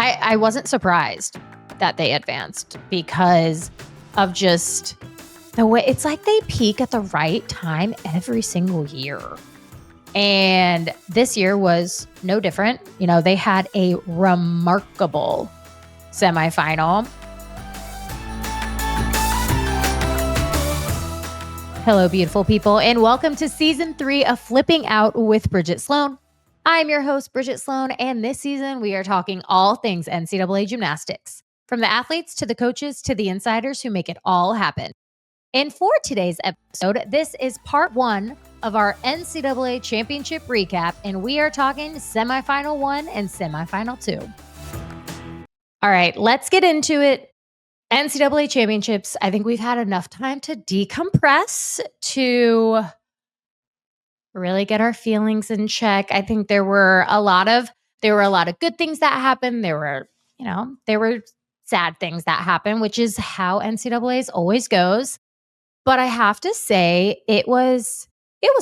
I wasn't surprised that they advanced because of just the way it's like they peak at the right time every single year. And this year was no different. You know, they had a remarkable semifinal. Hello, beautiful people, and welcome to season 3 of Flipping Out with Bridget Sloan. I'm your host, Bridget Sloan, and this season we are talking all things NCAA gymnastics, from the athletes to the coaches to the insiders who make it all happen. And for today's episode, this is part 1 of our NCAA Championship recap, and we are talking semifinal 1 and semifinal 2. All right, let's get into it. NCAA Championships, I think we've had enough time to decompress, to really get our feelings in check. I think there were a lot of good things that happened. There were sad things that happened, which is how NCAA's always goes. But I have to say, it was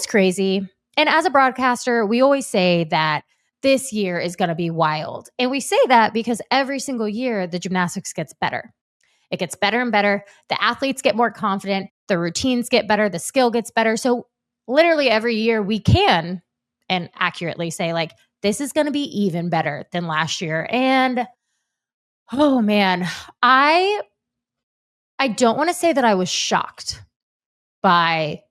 crazy. And as a broadcaster, we always say that this year is going to be wild. And we say that because every single year, the gymnastics gets better. It gets better and better. The athletes get more confident. The routines get better. The skill gets better. So literally every year we can and accurately say, like, this is going to be even better than last year. And oh man, I don't want to say that I was shocked by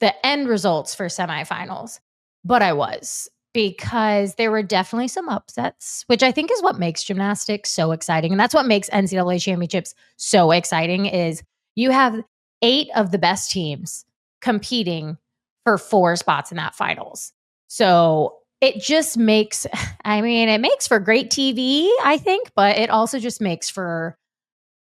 the end results for semifinals, but I was, because there were definitely some upsets, which I think is what makes gymnastics so exciting. And that's what makes NCAA championships so exciting, is you have 8 of the best teams competing for 4 spots in that finals. So it just makes, it makes for great TV, I think, but it also just makes for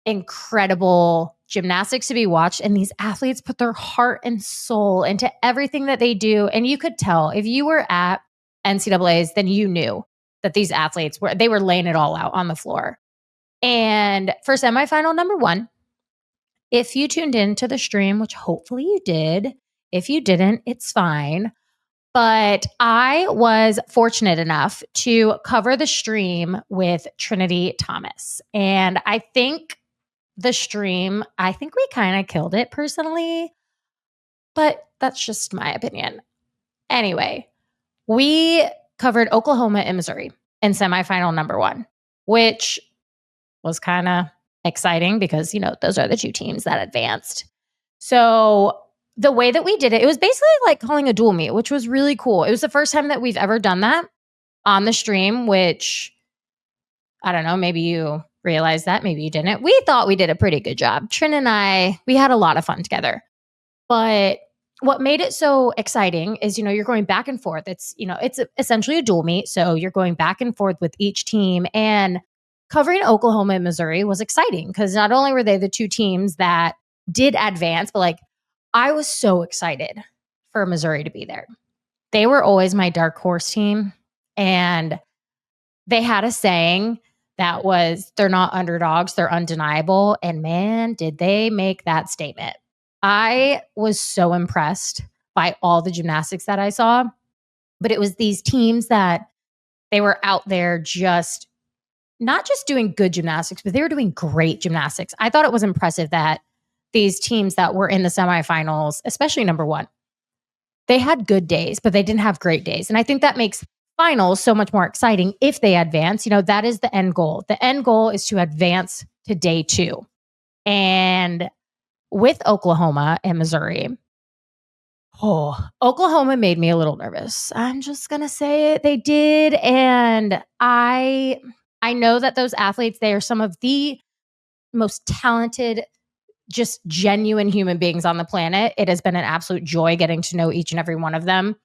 incredible gymnastics to be watched. And these athletes put their heart and soul into everything that they do. And you could tell if you were at NCAA's, then you knew that these athletes were laying it all out on the floor. And for semifinal number 1, if you tuned into the stream, which hopefully you did, if you didn't, it's fine. But I was fortunate enough to cover the stream with Trinity Thomas. And I think the stream, we kind of killed it personally, but that's just my opinion. Anyway, we covered Oklahoma and Missouri in semifinal number 1, which was kind of exciting because, those are the 2 teams that advanced. So the way that we did it, it was basically like calling a dual meet, which was really cool. It was the first time that we've ever done that on the stream, which, I don't know, maybe you realized that, maybe you didn't. We thought we did a pretty good job. Trin and I, we had a lot of fun together. But what made it so exciting is, you're going back and forth. It's essentially a dual meet. So you're going back and forth with each team, and covering Oklahoma and Missouri was exciting because not only were they the 2 teams that did advance, but I was so excited for Missouri to be there. They were always my dark horse team. And they had a saying that was, they're not underdogs, they're undeniable. And man, did they make that statement. I was so impressed by all the gymnastics that I saw, but it was these teams that they were out there just not just doing good gymnastics, but they were doing great gymnastics. I thought it was impressive that these teams that were in the semifinals, especially number 1, they had good days, but they didn't have great days. And I think that makes finals so much more exciting if they advance. That is the end goal. The end goal is to advance to day 2. And with Oklahoma and Missouri, Oklahoma made me a little nervous. I'm just going to say it. They did. And I know that those athletes, they are some of the most talented, just genuine human beings on the planet. It has been an absolute joy getting to know each and every one of them.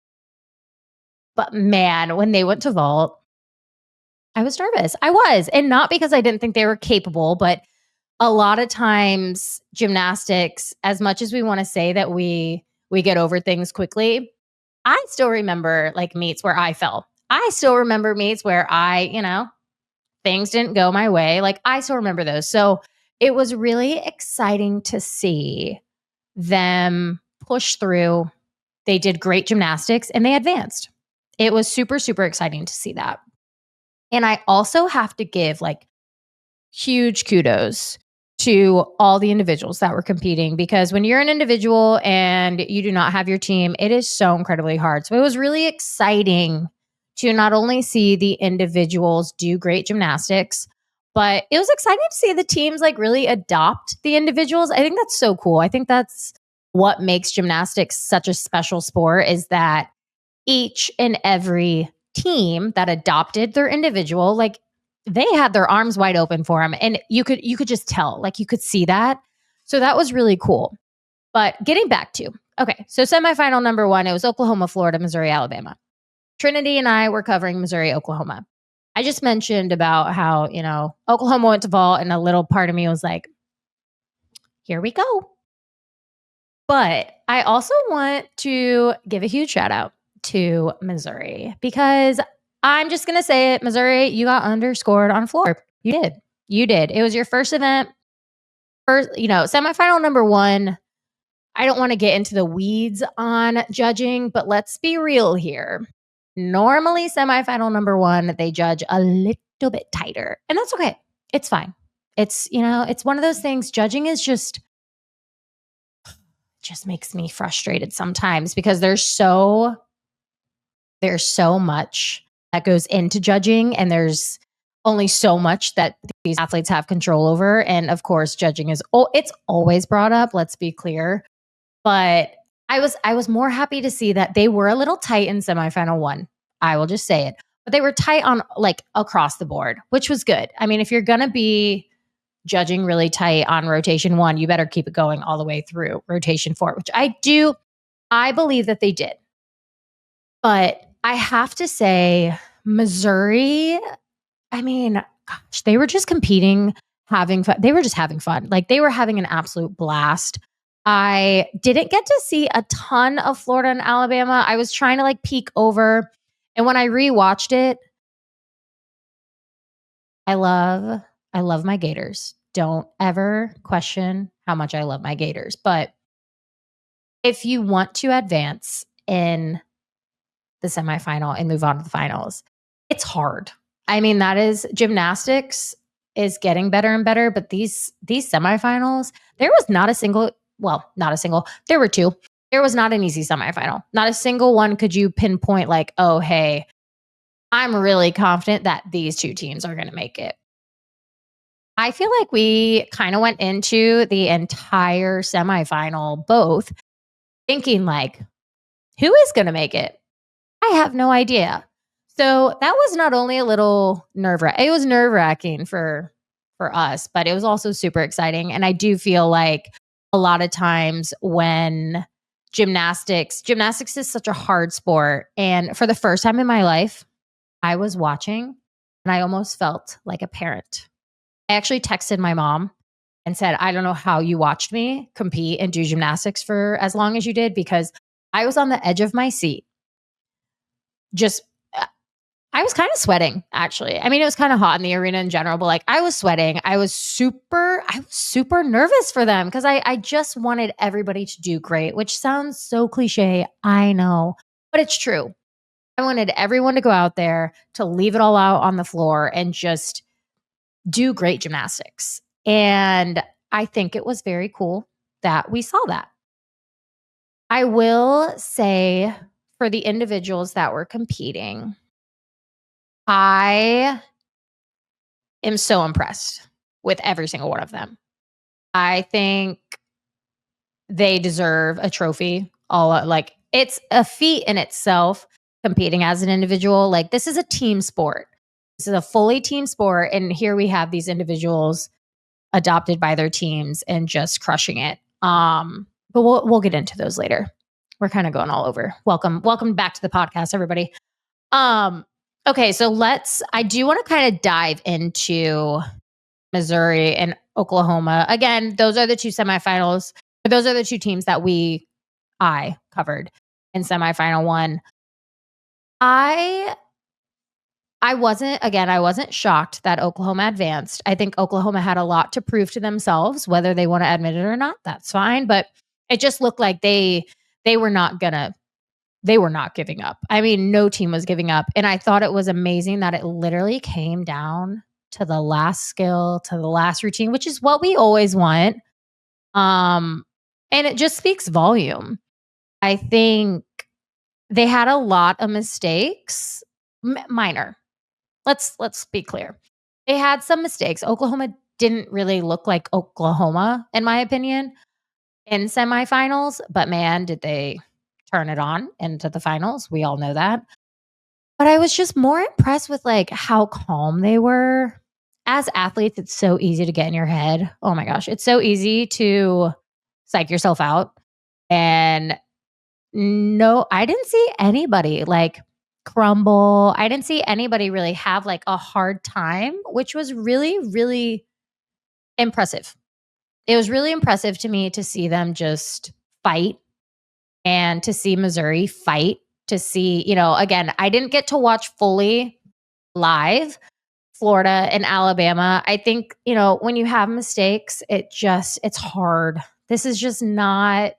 But man, when they went to vault, I was nervous. I was. And not because I didn't think they were capable, but a lot of times gymnastics, as much as we want to say that we get over things quickly, I still remember meets where I fell. I still remember meets where things didn't go my way. I still remember those. So it was really exciting to see them push through. They did great gymnastics and they advanced. It was super, super exciting to see that. And I also have to give like huge kudos to all the individuals that were competing, because when you're an individual and you do not have your team, it is so incredibly hard. So it was really exciting to not only see the individuals do great gymnastics, but it was exciting to see the teams like really adopt the individuals. I think that's so cool. I think that's what makes gymnastics such a special sport, is that each and every team that adopted their individual, like they had their arms wide open for him, and you could just tell, like you could see that. So that was really cool. But getting back to, okay, so semifinal number 1, it was Oklahoma, Florida, Missouri, Alabama. Trinity and I were covering Missouri, Oklahoma. I just mentioned about how, Oklahoma went to vault, and a little part of me was like, here we go. But I also want to give a huge shout out to Missouri, because I'm just going to say it. Missouri, you got underscored on floor. You did. You did. It was your first event. First, semifinal number 1. I don't want to get into the weeds on judging, but let's be real here. Normally, semifinal number 1, they judge a little bit tighter, and that's okay. It's fine. It's one of those things. Judging is just makes me frustrated sometimes, because there's so much that goes into judging, and there's only so much that these athletes have control over. And of course, judging it's always brought up, let's be clear. But I was more happy to see that they were a little tight in semifinal 1. I will just say it. But they were tight on like across the board, which was good. I mean, if you're going to be judging really tight on rotation 1, you better keep it going all the way through rotation 4, which I believe that they did. But I have to say, Missouri, I mean, gosh, they were just competing, having fun. They were just having fun. Like they were having an absolute blast. I didn't get to see a ton of Florida and Alabama. I was trying to like peek over. And when I rewatched it, I love my Gators. Don't ever question how much I love my Gators. But if you want to advance in the semifinal and move on to the finals, it's hard. I mean, that is, gymnastics is getting better and better, but these semifinals, there was not a single, there were 2. There was not an easy semifinal. Not a single one could you pinpoint like, oh, hey, I'm really confident that these 2 teams are going to make it. I feel like we kind of went into the entire semifinal both thinking like, who is going to make it? I have no idea. So that was not only a little it was nerve-wracking for us, but it was also super exciting. And I do feel like a lot of times when gymnastics is such a hard sport. And for the first time in my life, I was watching and I almost felt like a parent. I actually texted my mom and said, I don't know how you watched me compete and do gymnastics for as long as you did, because I was on the edge of my seat. I was kind of sweating, actually. I mean, it was kind of hot in the arena in general, but like I was sweating. I was super nervous for them, because I just wanted everybody to do great, which sounds so cliche. I know, but it's true. I wanted everyone to go out there to leave it all out on the floor and just do great gymnastics. And I think it was very cool that we saw that. I will say, for the individuals that were competing, I am so impressed with every single one of them. I think they deserve a trophy. Like, it's a feat in itself competing as an individual. Like, this is a team sport. This is a fully team sport. And here we have these individuals adopted by their teams and just crushing it. But we'll get into those later. We're kind of going all over. Welcome back to the podcast, everybody. Okay, so I do want to kind of dive into Missouri and Oklahoma. Again, those are the 2 semifinals. Those are the 2 teams that I covered in semifinal 1. I wasn't shocked that Oklahoma advanced. I think Oklahoma had a lot to prove to themselves, whether they want to admit it or not. That's fine. But it just looked like they were not gonna they were not giving up. I mean, no team was giving up. And I thought it was amazing that it literally came down to the last skill, to the last routine, which is what we always want. Um, and it just speaks volume. I think they had a lot of mistakes, minor. Let's be clear. They had some mistakes. Oklahoma didn't really look like Oklahoma, in my opinion, in semifinals, but man, did they turn it on into the finals. We all know that. But I was just more impressed with like how calm they were. As athletes, it's so easy to get in your head. Oh my gosh, it's so easy to psych yourself out. And no, I didn't see anybody like crumble. I didn't see anybody really have like a hard time, which was really, really impressive. It was really impressive to me to see them just fight and to see Missouri fight, to see, again, I didn't get to watch fully live Florida and Alabama. I think, when you have mistakes, it's hard. This is just not,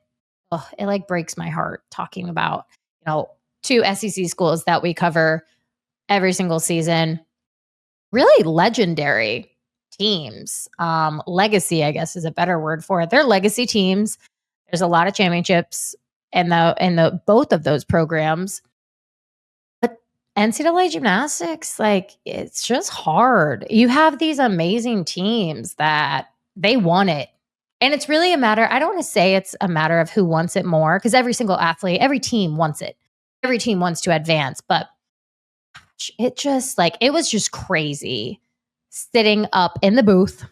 it like breaks my heart talking about, two SEC schools that we cover every single season. Really legendary teams. Legacy, I guess, is a better word for it. They're legacy teams. There's a lot of championships in the both of those programs. But NCAA gymnastics, like, it's just hard. You have these amazing teams that they want it. And it's really a matter, I don't want to say it's a matter of who wants it more, because every single athlete, every team wants it. Every team wants to advance. But it was just crazy sitting up in the booth.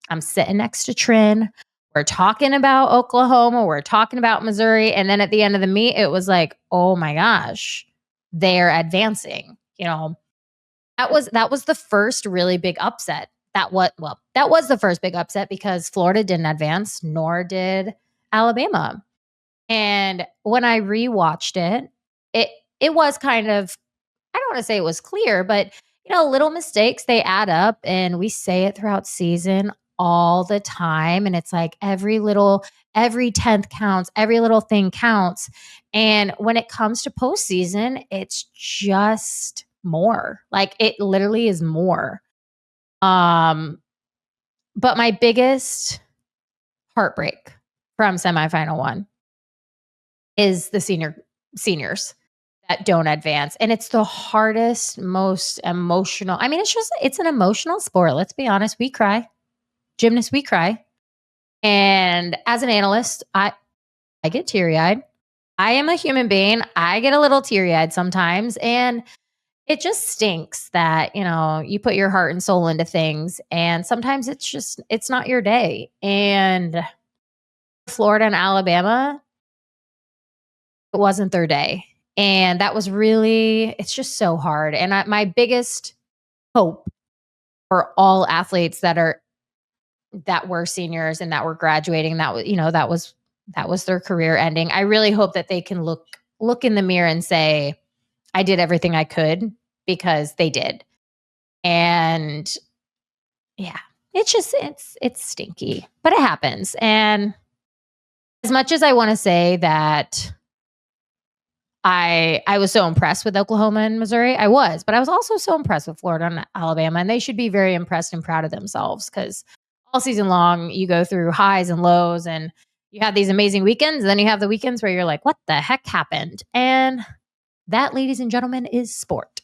I'm sitting next to Trin. We're talking about Oklahoma. We're talking about Missouri. And then at the end of the meet, it was like, oh my gosh, they're advancing. That was the first really big upset. That was the first big upset because Florida didn't advance, nor did Alabama. And when I rewatched it was kind of, I don't want to say it was clear, but little mistakes, they add up, and we say it throughout season all the time. And it's like every 10th counts, every little thing counts. And when it comes to postseason, it's just more. Like, it literally is more. But my biggest heartbreak from semifinal one is the seniors that don't advance. And it's the hardest, most emotional. I mean, it's an emotional sport. Let's be honest. We cry. Gymnasts, we cry. And as an analyst, I get teary-eyed. I am a human being. I get a little teary-eyed sometimes. And it just stinks that, you put your heart and soul into things. And sometimes it's not your day. And Florida and Alabama, it wasn't their day. And that was really, it's just so hard. And my biggest hope for all athletes that were seniors and that were graduating, that was their career ending. I really hope that they can look in the mirror and say, I did everything I could, because they did. And yeah, it's stinky, but it happens. And as much as I want to say that I was so impressed with Oklahoma and Missouri, but I was also so impressed with Florida and Alabama, and they should be very impressed and proud of themselves, because all season long you go through highs and lows, and you have these amazing weekends, and then you have the weekends where you're like, what the heck happened? And that, ladies and gentlemen, is sport.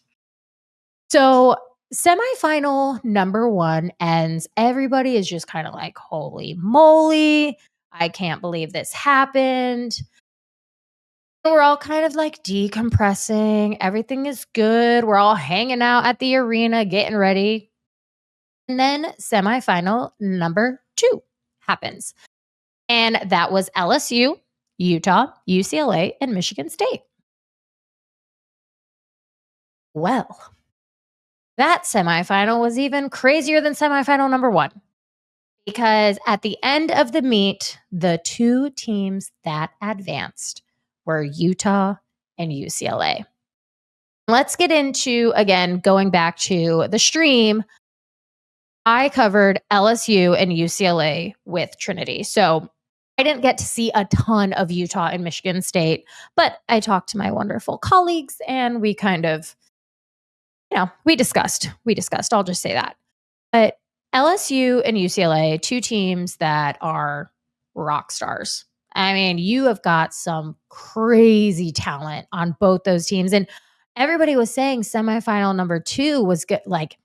So semifinal number 1 ends. Everybody is just kind of like, holy moly, I can't believe this happened. We're all kind of like decompressing. Everything is good. We're all hanging out at the arena, getting ready. And then semifinal number 2 happens. And that was LSU, Utah, UCLA, and Michigan State. Well, that semifinal was even crazier than semifinal number 1. Because at the end of the meet, the 2 teams that advanced were Utah and UCLA. Let's get into, again, going back to the stream. I covered LSU and UCLA with Trinity. So I didn't get to see a ton of Utah and Michigan State, but I talked to my wonderful colleagues and we kind of, we discussed. We discussed. I'll just say that. But LSU and UCLA, two teams that are rock stars. I mean, you have got some crazy talent on both those teams. And everybody was saying semifinal number 2 was good. Like,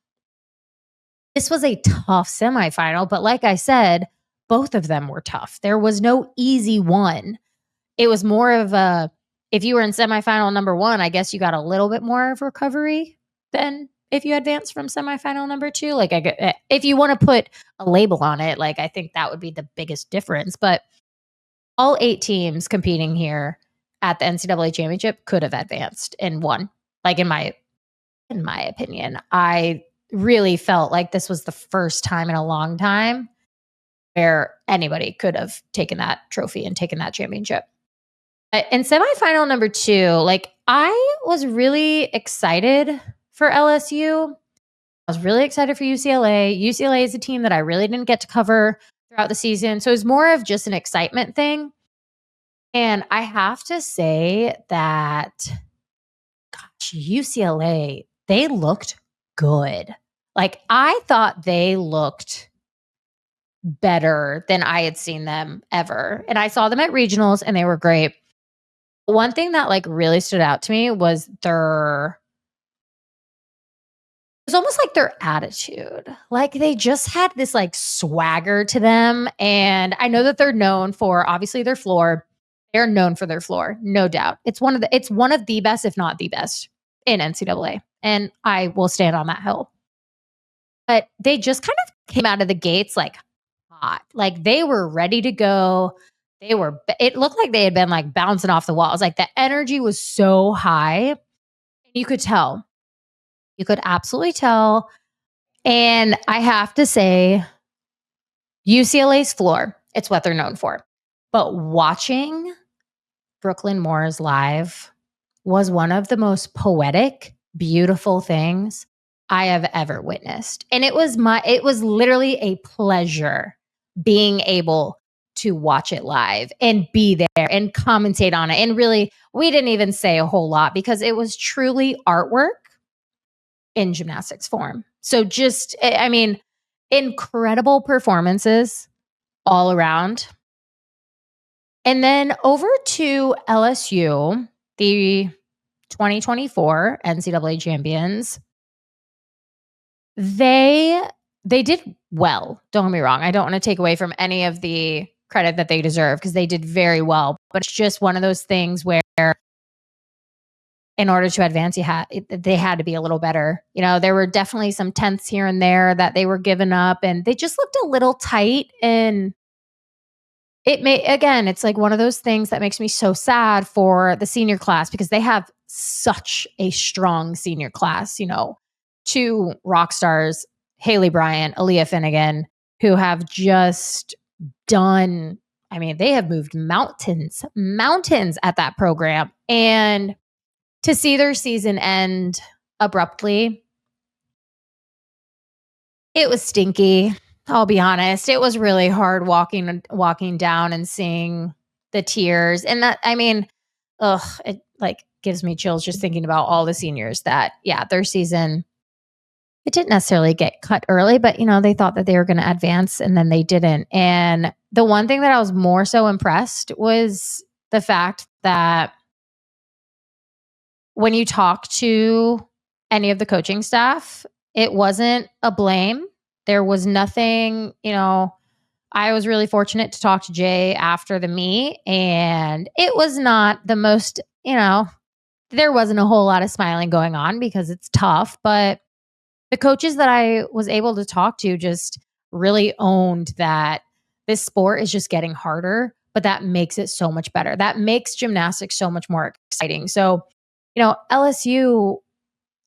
this was a tough semifinal. But like I said, both of them were tough. There was no easy one. It was more of a, if you were in semifinal number 1, I guess you got a little bit more of recovery than if you advanced from semifinal number 2. Like, if you want to put a label on it, like, I think that would be the biggest difference. But all 8 teams competing here at the NCAA championship could have advanced and won. Like, in my opinion, I really felt like this was the first time in a long time where anybody could have taken that trophy and taken that championship. In semifinal number 2, like, I was really excited for LSU. I was really excited for UCLA. UCLA is a team that I really didn't get to cover throughout the season. So it was more of just an excitement thing. And I have to say that, gosh, UCLA, they looked good. Like, I thought they looked better than I had seen them ever. And I saw them at regionals and they were great. One thing that like really stood out to me was it was almost like their attitude. Like, they just had this like swagger to them. And I know that they're known for obviously their floor. They're known for their floor, no doubt. It's one of the best, if not the best, in NCAA. And I will stand on that hill. But they just kind of came out of the gates like hot. Like, they were ready to go. It looked like they had been like bouncing off the walls. Like, the energy was so high. You could tell. You could absolutely tell. And I have to say, UCLA's floor, it's what they're known for. But watching Brooklyn Moores live was one of the most poetic, beautiful things I have ever witnessed. And it was literally a pleasure being able to watch it live and be there and commentate on it. And really, we didn't even say a whole lot because it was truly artwork in gymnastics form. So just, I mean, incredible performances all around. And then over to LSU, the 2024 NCAA champions. They did well. Don't get me wrong. I don't want to take away from any of the credit that they deserve because they did very well. But it's just one of those things where in order to advance, they had to be a little better. You know, there were definitely some tenths here and there that they were giving up, and they just looked a little tight. And it's like one of those things that makes me so sad for the senior class because they have such a strong senior class. You know, 2 rock stars, Haley Bryant, Aaliyah Finnegan, who have just done. I mean, they have moved mountains at that program, and to see their season end abruptly, it was stinky. I'll be honest. It was really hard walking down and seeing the tears. And that, I mean, it like gives me chills just thinking about all the seniors that, their season, it didn't necessarily get cut early, but they thought that they were going to advance and then they didn't. And the one thing that I was more so impressed was the fact that when you talk to any of the coaching staff, it wasn't a blame. There was nothing, I was really fortunate to talk to Jay after the meet, and it was not the most, there wasn't a whole lot of smiling going on because it's tough, but the coaches that I was able to talk to just really owned that this sport is just getting harder, but that makes it so much better. That makes gymnastics so much more exciting. So, LSU,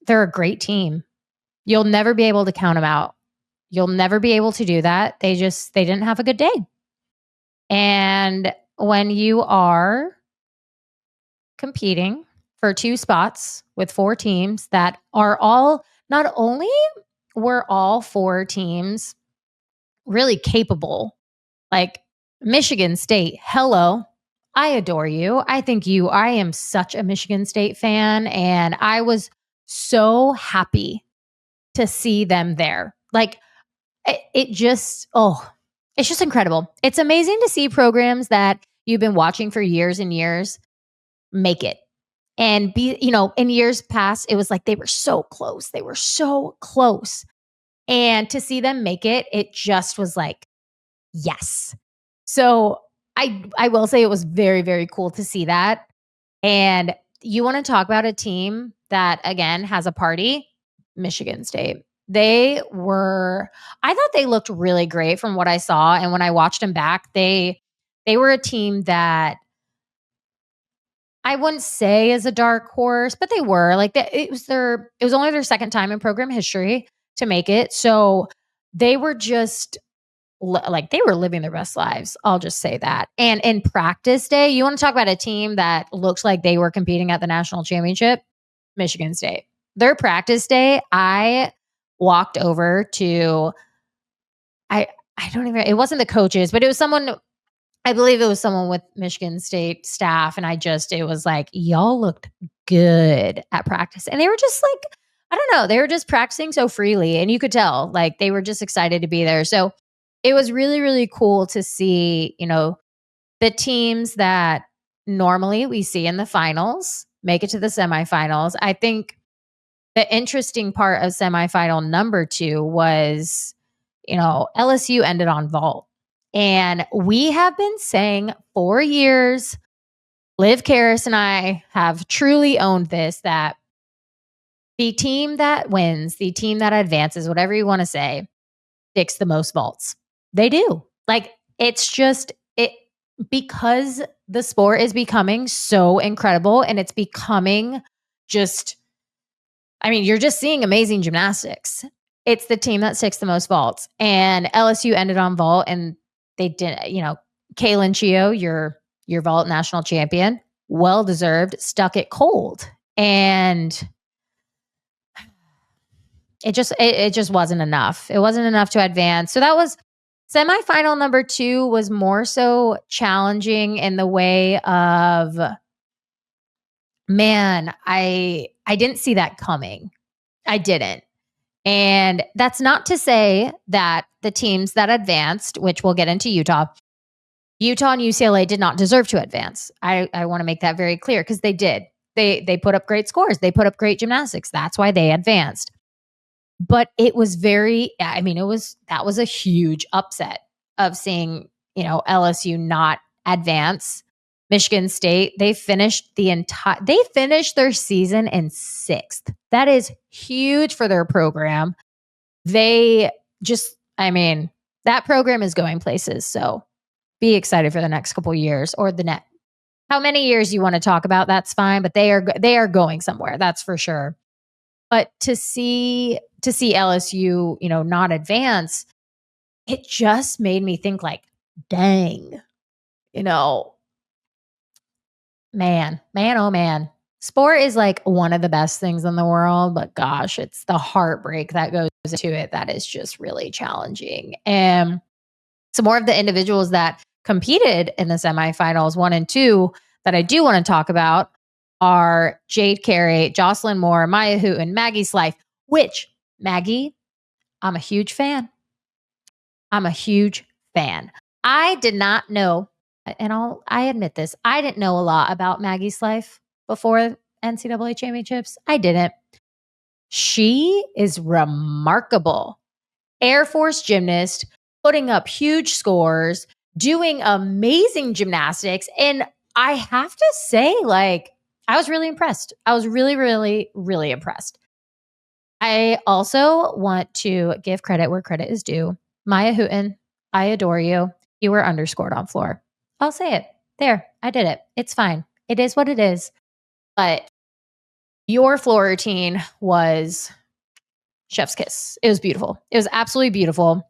they're a great team. You'll never be able to count them out. You'll never be able to do that. They didn't have a good day. And when you are competing for 2 spots with 4 teams that are not only were all 4 teams really capable, like Michigan State, hello. I adore you. I am such a Michigan State fan, and I was so happy to see them there. Like, it just, it's just incredible. It's amazing to see programs that you've been watching for years and years make it. And in years past, it was like they were so close. They were so close. And to see them make it, it just was like, yes. So I will say it was very, very cool to see that. And you want to talk about a team that again has a party? Michigan State. I thought they looked really great from what I saw. And when I watched them back, they were a team that I wouldn't say is a dark horse, but they were like it was only their second time in program history to make it. So they were just like they were living their best lives. I'll just say that. And in practice day, you want to talk about a team that looks like they were competing at the national championship? Michigan State. Their practice day, I walked over to I I don't even it wasn't the coaches, but it was someone I believe it was someone with Michigan State staff, and it was like, y'all looked good at practice. And they were just like, I don't know, they were just practicing so freely. And you could tell, like, they were just excited to be there. So it was really, really cool to see, the teams that normally we see in the finals make it to the semifinals. I think the interesting part of semifinal number 2 was, LSU ended on vault. And we have been saying for years, Liv Karras and I have truly owned this, that the team that wins, the team that advances, whatever you want to say, sticks the most vaults. They do. Like, it's just it because the sport is becoming so incredible, and it's becoming just, I mean, you're just seeing amazing gymnastics. It's the team that sticks the most vaults. And LSU ended on vault, and they didn't, Kaylin Chio, your vault national champion, well deserved, stuck it cold. And it just wasn't enough. It wasn't enough to advance. So that was semifinal number 2 was more so challenging in the way of, man, I didn't see that coming. I didn't. And that's not to say that the teams that advanced, which we'll get into Utah and UCLA did not deserve to advance. I want to make that very clear, because they did. They put up great scores. They put up great gymnastics. That's why they advanced. But it was that was a huge upset of seeing, LSU not advance. Michigan State, they finished their season in 6th. That is huge for their program. They just, that program is going places. So be excited for the next couple years, or the next, how many years you want to talk about, that's fine, but they are going somewhere. That's for sure. But to see LSU, not advance, it just made me think like, dang, man, oh man. Sport is like one of the best things in the world, but gosh, it's the heartbreak that goes into it that is just really challenging. And some more of the individuals that competed in the semifinals 1 and 2 that I do want to talk about are Jade Carey, Jocelyn Moore, Maya Hooten, Maggie Slife, which Maggie, I'm a huge fan. I did not know, and I admit this, I didn't know a lot about Maggie Slife before NCAA Championships. I didn't. She is remarkable. Air Force gymnast, putting up huge scores, doing amazing gymnastics. And I have to say, like, I was really impressed. I was really, really, really impressed. I also want to give credit where credit is due. Maya Hooten, I adore you. You were underscored on floor. I'll say it. There, I did it. It's fine. It is what it is. But your floor routine was chef's kiss. It was beautiful. It was absolutely beautiful.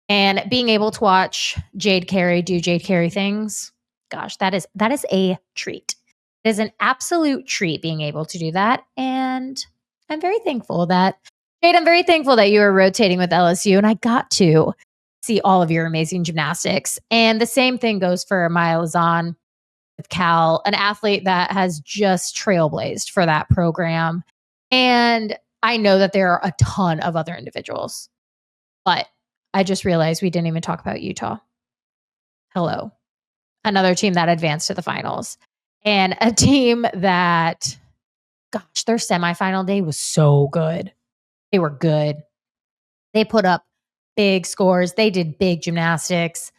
And being able to watch Jade Carey do Jade Carey things, gosh, that is a treat. It is an absolute treat being able to do that. And I'm very thankful that, Jade, I'm very thankful that you were rotating with LSU, and I got to see all of your amazing gymnastics. And the same thing goes for Maya Lazan with Cal, an athlete that has just trailblazed for that program. And I know that there are a ton of other individuals, but I just realized we didn't even talk about Utah. Hello. Another team that advanced to the finals, and a team that, gosh, their semifinal day was so good. They were good. They put up big scores. They did big gymnastics.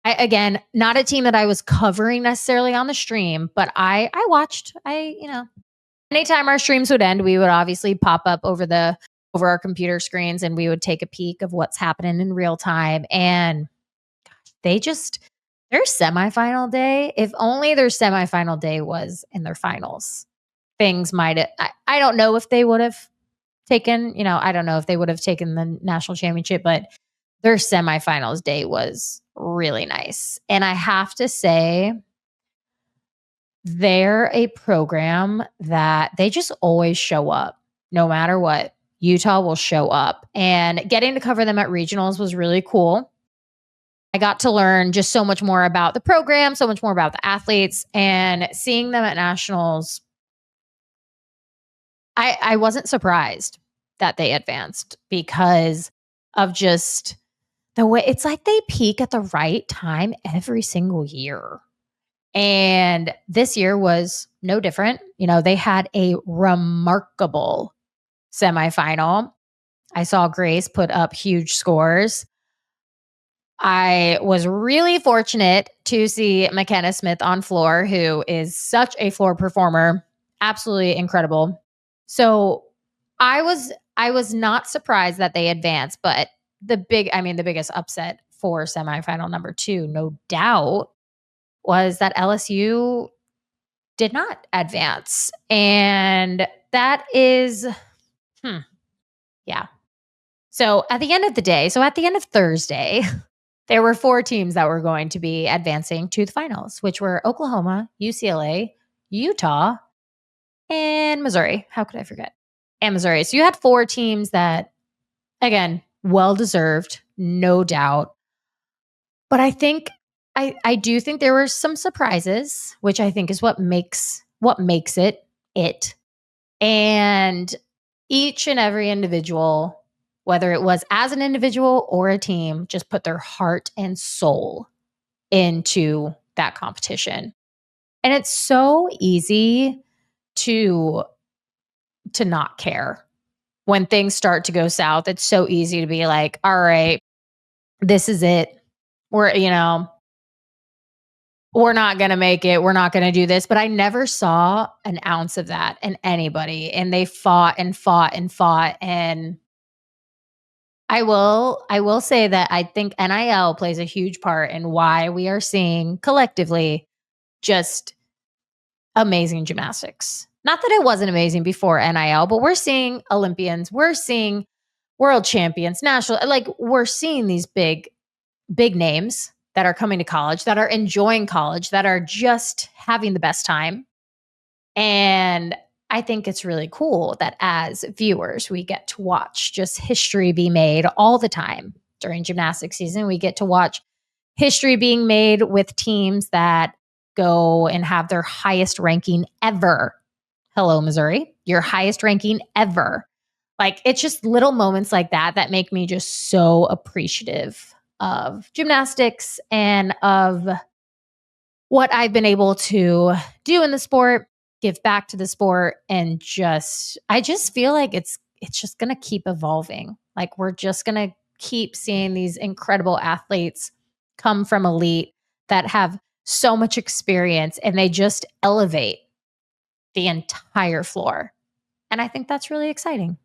Again, not a team that I was covering necessarily on the stream, but I watched. Anytime our streams would end, we would obviously pop up over our computer screens, and we would take a peek of what's happening in real time. And gosh, their semifinal day, if only their semifinal day was in their finals, things might, I don't know if they would have taken, I don't know if they would have taken the national championship, but their semifinals day was really nice. And I have to say, they're a program that they just always show up no matter what. Utah will show up, and getting to cover them at regionals was really cool. I got to learn just so much more about the program, so much more about the athletes, and seeing them at nationals, I wasn't surprised that they advanced because of just the way it's like they peak at the right time every single year. And this year was no different. They had a remarkable semifinal. I saw Grace put up huge scores. I was really fortunate to see McKenna Smith on floor, who is such a floor performer, absolutely incredible. So I was not surprised that they advanced, but the biggest upset for semifinal number 2, no doubt, was that LSU did not advance. And that is, yeah. So at the end of the day, at the end of Thursday, there were 4 teams that were going to be advancing to the finals, which were Oklahoma, UCLA, Utah, and Missouri. How could I forget? And Missouri. So you had 4 teams that, again, well-deserved, no doubt. But I do think there were some surprises, which I think is what makes it. And each and every individual, whether it was as an individual or a team, just put their heart and soul into that competition. And it's so easy to not care when things start to go south. It's so easy to be like, all right, this is it. We're not going to make it. We're not going to do this. But I never saw an ounce of that in anybody. And they fought and fought and fought. And I will say that I think NIL plays a huge part in why we are seeing collectively just amazing gymnastics. Not that it wasn't amazing before NIL, but we're seeing Olympians, we're seeing world champions, national, we're seeing these big names that are coming to college, that are enjoying college, that are just having the best time. And I think it's really cool that as viewers, we get to watch just history be made all the time during gymnastics season. We get to watch history being made with teams that go and have their highest ranking ever. Hello, Missouri, your highest ranking ever. It's just little moments like that that make me just so appreciative of gymnastics and of what I've been able to do in the sport, give back to the sport, and I just feel like it's just going to keep evolving. We're just going to keep seeing these incredible athletes come from elite that have so much experience, and they just elevate the entire floor. And I think that's really exciting.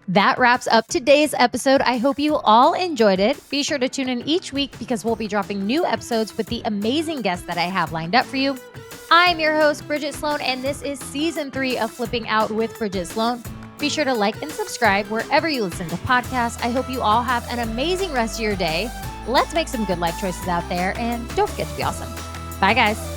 That wraps up today's episode. I hope you all enjoyed it. Be sure to tune in each week because we'll be dropping new episodes with the amazing guests that I have lined up for you. I'm your host, Bridget Sloan, and this is season 3 of Flipping Out with Bridget Sloan. Be sure to like and subscribe wherever you listen to podcasts. I hope you all have an amazing rest of your day. Let's make some good life choices out there, and don't forget to be awesome. Bye, guys.